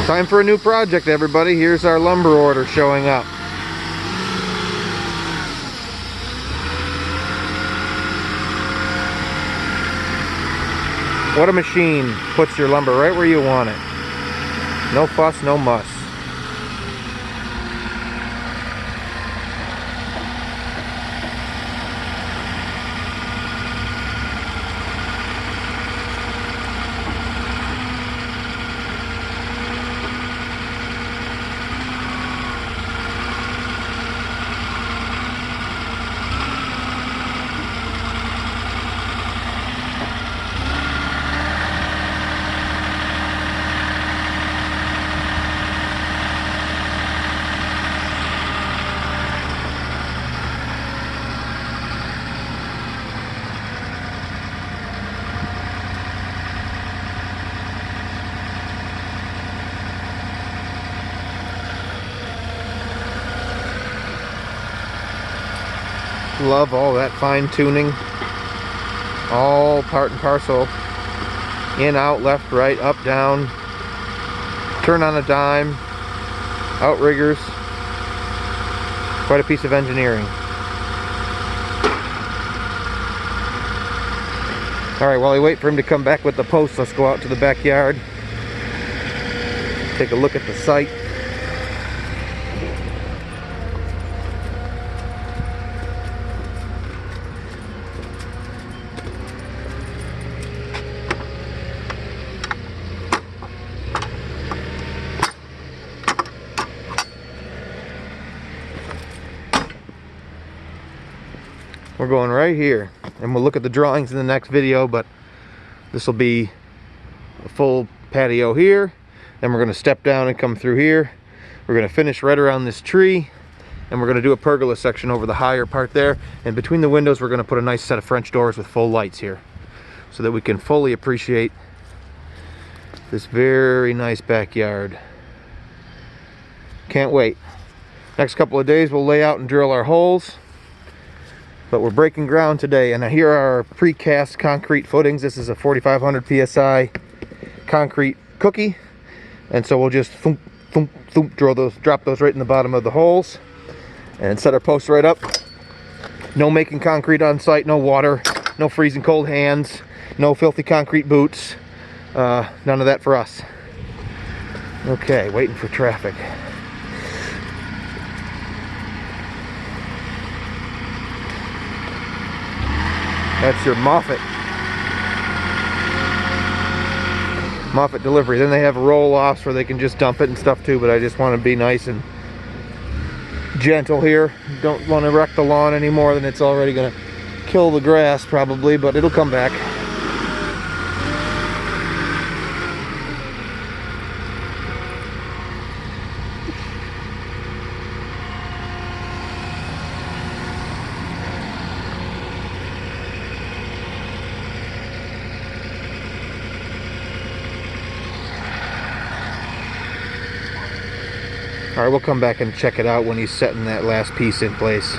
Time for a new project, everybody. Here's our lumber order showing up. What a machine puts your lumber right where you want it. No fuss, no muss. Love all that fine tuning, all part and parcel, in, out, left, right, up, down, turn on a dime, outriggers, quite a piece of engineering. Alright, while I wait for him to come back with the post, let's go out to the backyard, take a look at the site. We're going right here, and we'll look at the drawings in the next video, but this will be a full patio here. Then we're going to step down and come through here. We're going to finish right around this tree, and we're going to do a pergola section over the higher part there. And between the windows, we're going to put a nice set of French doors with full lights here, so that we can fully appreciate this very nice backyard. Can't wait. Next couple of days, we'll lay out and drill our holes. But we're breaking ground today, and here are our precast concrete footings. This is a 4,500 psi concrete cookie, and so we'll just thump, thump, thump, drop those right in the bottom of the holes, and set our posts right up. No making concrete on site, no water, no freezing cold hands, no filthy concrete boots. None of that for us. Okay, waiting for traffic. That's your Moffett delivery. Then they have roll-offs where they can just dump it and stuff too, but I just want to be nice and gentle here. Don't want to wreck the lawn any more than it's already going to kill the grass probably, but it'll come back. Alright, we'll come back and check it out when he's setting that last piece in place.